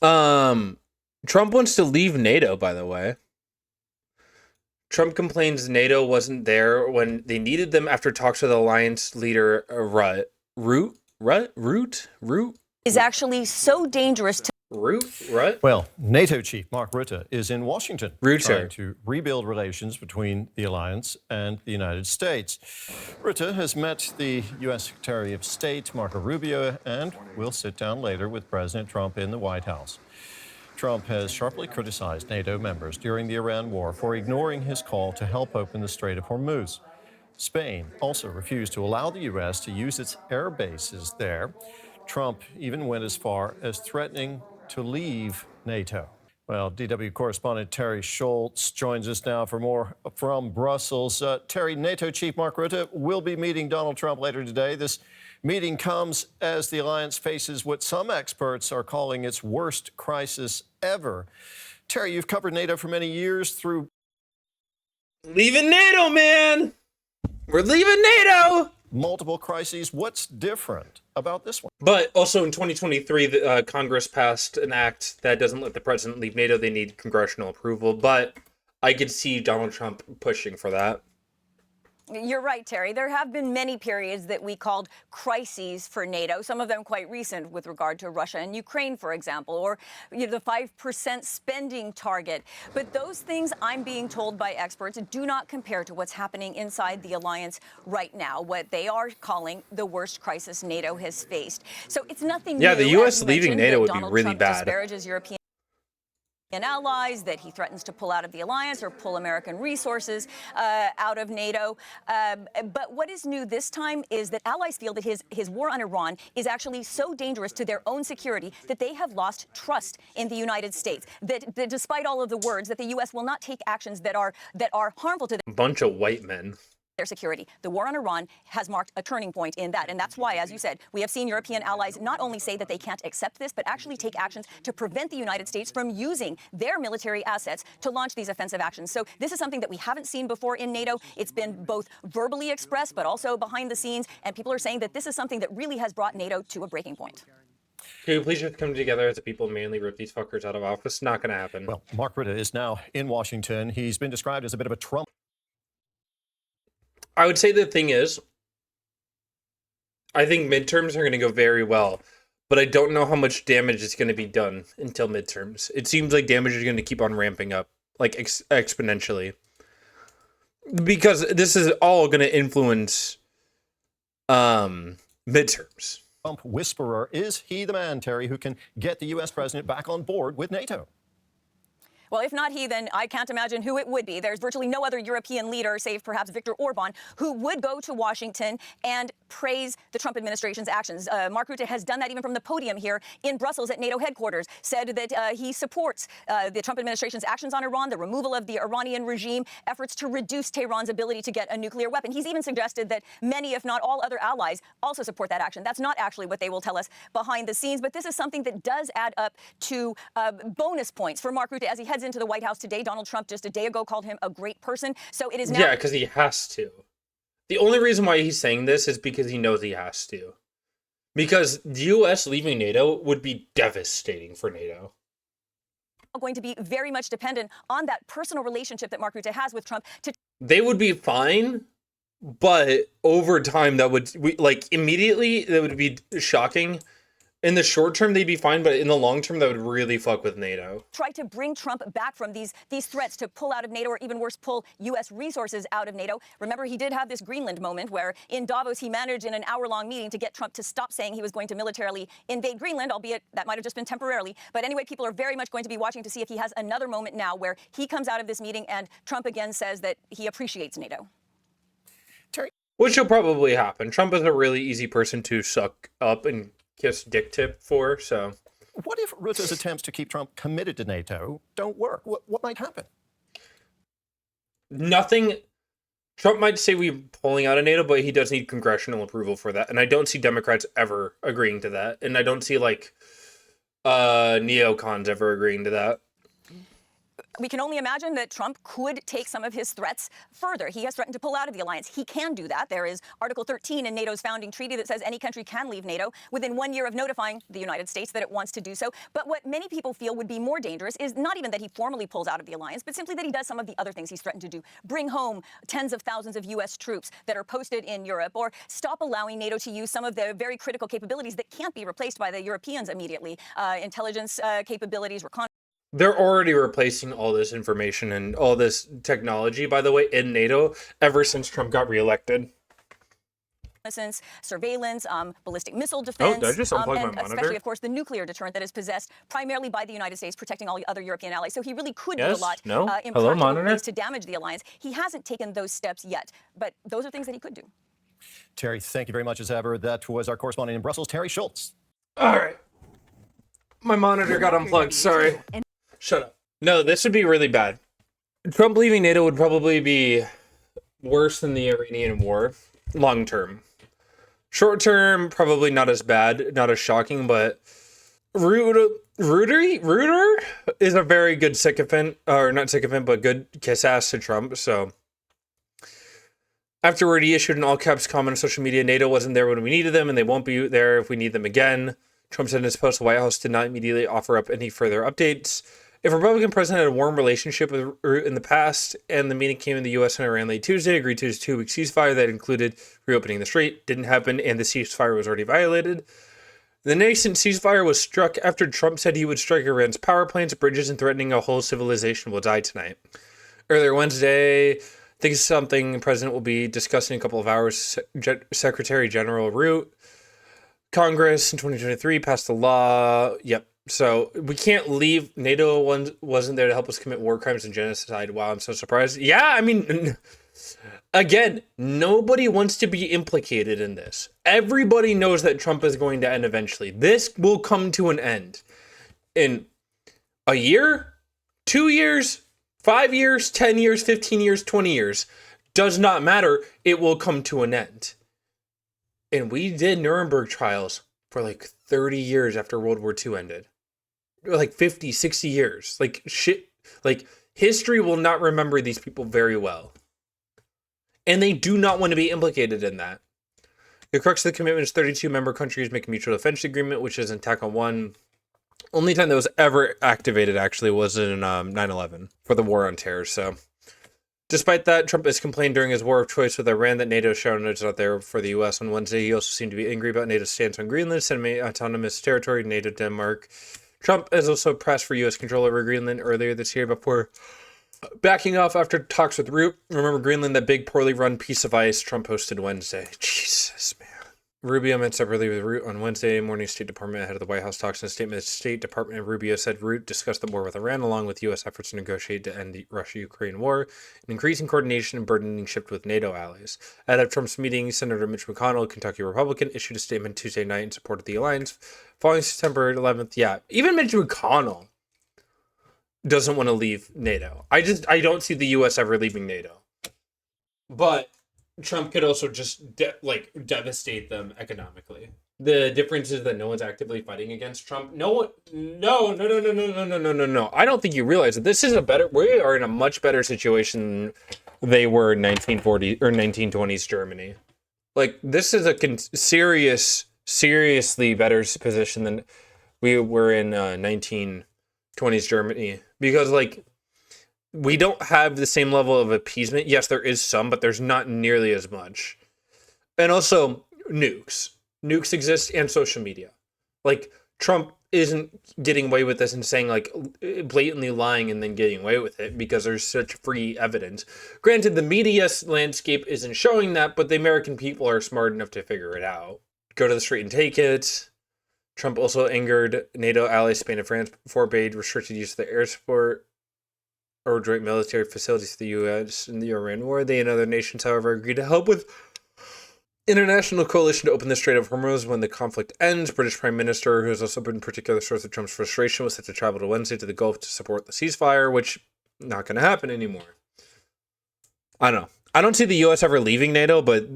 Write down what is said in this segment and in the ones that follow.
Um, Trump wants to leave NATO, by the way. Trump complains NATO wasn't there when they needed them after talks with alliance leader Root Is actually so dangerous to Rutte. Well, NATO chief Mark Rutte is in Washington trying Rutte. to rebuild relations between the alliance and the United States. Rutte has met the U.S. Secretary of State Marco Rubio and will sit down later with President Trump in the White House. Trump has sharply criticized NATO members during the Iran war for ignoring his call to help open the Strait of Hormuz. Spain also refused to allow the U.S. to use its air bases there. Trump even went as far as threatening to leave NATO. Well, DW correspondent Terry Schultz joins us now for more from Brussels. Terry, NATO chief Mark Rutte will be meeting Donald Trump later today. This meeting comes as the alliance faces what some experts are calling its worst crisis ever. Terry, you've covered NATO for many years through... Leaving NATO, man! We're leaving NATO! Multiple crises. What's different about this one? But also in 2023, Congress passed an act that doesn't let the president leave NATO. They need congressional approval. But I could see Donald Trump pushing for that. You're right, Terry. There have been many periods that we called crises for NATO, some of them quite recent with regard to Russia and Ukraine, for example, or the 5% spending target. But those things, I'm being told by experts, do not compare to what's happening inside the alliance right now, what they are calling the worst crisis NATO has faced. So it's nothing new. Yeah, the U.S. as you leaving mentioned, NATO would be Donald really Trump bad. Disparages European allies, that he threatens to pull out of the alliance or pull American resources out of NATO. But what is new this time is that allies feel that his war on Iran is actually so dangerous to their own security that they have lost trust in the United States. That despite all of the words, that the U.S. will not take actions that are harmful to them. Bunch of white men. Their security. The war on Iran has marked a turning point in that. And that's why, as you said, we have seen European allies not only say that they can't accept this, but actually take actions to prevent the United States from using their military assets to launch these offensive actions. So this is something that we haven't seen before in NATO. It's been both verbally expressed, but also behind the scenes. And people are saying that this is something that really has brought NATO to a breaking point. Can we please just come together as a people and mainly rip these fuckers out of office? Not going to happen. Well, Mark Rutte is now in Washington. He's been described as a bit of a Trump. I would say the thing is, I think midterms are going to go very well, but I don't know how much damage is going to be done until midterms. It seems like damage is going to keep on ramping up, like exponentially, because this is all going to influence midterms. Trump whisperer, is he the man, Terry, who can get the U.S. president back on board with NATO? Well, if not he, then I can't imagine who it would be. There's virtually no other European leader, save perhaps Viktor Orban, who would go to Washington and praise the Trump administration's actions. Mark Rutte has done that even from the podium here in Brussels at NATO headquarters, said that he supports the Trump administration's actions on Iran, the removal of the Iranian regime, efforts to reduce Tehran's ability to get a nuclear weapon. He's even suggested that many, if not all other allies, also support that action. That's not actually what they will tell us behind the scenes, but this is something that does add up to bonus points for Mark Rutte as he heads into the White House today. Donald Trump just a day ago called him a great person. So it is now. Yeah, because he has to. The only reason why he's saying this is because he knows he has to. Because the U.S. leaving NATO would be devastating for NATO. Going to be very much dependent on that personal relationship that Mark Rutte has with Trump. They would be fine, but over time, immediately, that would be shocking. In the short term, they'd be fine, but in the long term, that would really fuck with NATO. Try to bring Trump back from these threats to pull out of NATO, or even worse, pull U.S. resources out of NATO. Remember, he did have this Greenland moment where in Davos, he managed in an hour-long meeting to get Trump to stop saying he was going to militarily invade Greenland, albeit that might have just been temporarily. But anyway, people are very much going to be watching to see if he has another moment now where he comes out of this meeting and Trump again says that he appreciates NATO. Which will probably happen. Trump is a really easy person to suck up and kiss dick tip for, so. What if Rutte's attempts to keep Trump committed to NATO don't work? What might happen? Nothing. Trump might say we're pulling out of NATO, but he does need congressional approval for that. And I don't see Democrats ever agreeing to that. And I don't see, neocons ever agreeing to that. We can only imagine that Trump could take some of his threats further. He has threatened to pull out of the alliance. He can do that. There is Article 13 in NATO's founding treaty that says any country can leave NATO within 1 year of notifying the United States that it wants to do so. But what many people feel would be more dangerous is not even that he formally pulls out of the alliance, but simply that he does some of the other things he's threatened to do. Bring home tens of thousands of U.S. troops that are posted in Europe, or stop allowing NATO to use some of the very critical capabilities that can't be replaced by the Europeans immediately. Intelligence capabilities, reconnaissance. They're already replacing all this information and all this technology, by the way, in NATO ever since Trump got reelected. Surveillance, ballistic missile defense, did I just unplug my and monitor? especially, of course, the nuclear deterrent that is possessed primarily by the United States, protecting all the other European allies. So he really could do a Yes? lot No? in Hello, practical monitor? ways to damage the alliance. He hasn't taken those steps yet, but those are things that he could do. Terry, thank you very much as ever. That was our correspondent in Brussels, Terry Schultz. All right. My monitor got unplugged. Sorry. Shut up. No, this would be really bad. Trump leaving NATO would probably be worse than the Iranian war, long term. Short term, probably not as bad, not as shocking, but Ruder is a very good sycophant, or not sycophant, but good kiss ass to Trump. So afterward, he issued an all caps comment on social media: NATO wasn't there when we needed them, and they won't be there if we need them again. Trump said in his post, the White House did not immediately offer up any further updates. If a Republican president had a warm relationship with Root in the past, and the meeting came in the U.S. and Iran late Tuesday, agreed to his 2-week ceasefire that included reopening the strait, didn't happen, and the ceasefire was already violated. The nascent ceasefire was struck after Trump said he would strike Iran's power plants, bridges, and threatening a whole civilization will die tonight. Earlier Wednesday, I think it's something the president will be discussing in a couple of hours. Secretary General Root, Congress in 2023 passed the law. Yep. So we can't leave. NATO wasn't there to help us commit war crimes and genocide. Wow, I'm so surprised. Yeah, I mean, again, nobody wants to be implicated in this. Everybody knows that Trump is going to end eventually. This will come to an end in a year, 2 years, 5 years, 10 years, 15 years, 20 years. Does not matter. It will come to an end. And we did Nuremberg trials for like 30 years after World War II ended. Like 50, 60 years. Like shit. Like history will not remember these people very well. And they do not want to be implicated in that. The crux of the commitment is 32 member countries make a mutual defense agreement, which is in TACA 1. Only time that was ever activated actually was in 9/11 for the war on terror. So despite that, Trump has complained during his war of choice with Iran that NATO shown it's not there for the U.S. On Wednesday, he also seemed to be angry about NATO's stance on Greenland, semi-autonomous territory, NATO, Denmark. Trump has also pressed for U.S. control over Greenland earlier this year before backing off after talks with Root. Remember Greenland, that big, poorly run piece of ice Trump hosted Wednesday. Jesus, man. Rubio met separately with Root on Wednesday morning. State Department ahead of the White House talks. In a statement, the State Department of Rubio said Root discussed the war with Iran along with U.S. efforts to negotiate to end the Russia-Ukraine war, an increasing coordination and burdening shift with NATO allies. Ahead of Trump's meeting, Senator Mitch McConnell, Kentucky Republican, issued a statement Tuesday night in support of the alliance. Following September 11th, yeah, even Mitch McConnell doesn't want to leave NATO. I don't see the U.S. ever leaving NATO. But Trump could also just devastate them economically. The difference is that no one's actively fighting against Trump. No. I don't think you realize that this is we are in a much better situation than they were in 1940 or 1920s Germany. Like, this is a seriously better position than we were in 1920s Germany, because like, we don't have the same level of appeasement. Yes, there is some, but there's not nearly as much. And also nukes. Nukes exist, and social media. Like, Trump isn't getting away with this and saying, like, blatantly lying and then getting away with it because there's such free evidence. Granted, the media landscape isn't showing that, but the American people are smart enough to figure it out. Go to the street and take it. Trump also angered NATO allies Spain and France, forbade restricted use of the airport or joint military facilities to the U.S. in the Iran war. They and other nations, however, agreed to help with international coalition to open the Strait of Hormuz when the conflict ends. British Prime Minister, who has also been a particular source of Trump's frustration, was set to travel to Wednesday to the Gulf to support the ceasefire, which not going to happen anymore. I don't know. I don't see the U.S. ever leaving NATO, but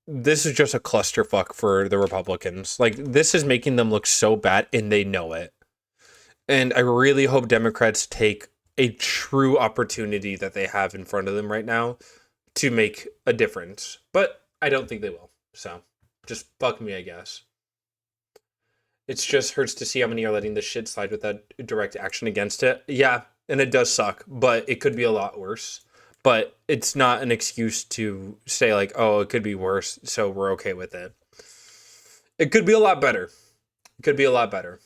this is just a clusterfuck for the Republicans. Like, this is making them look so bad, and they know it. And I really hope Democrats take a true opportunity that they have in front of them right now to make a difference. But I don't think they will. So just fuck me, I guess. It just hurts to see how many are letting this shit slide without direct action against it. Yeah, and it does suck, but it could be a lot worse. But it's not an excuse to say like, oh, it could be worse, so we're okay with it. It could be a lot better. It could be a lot better.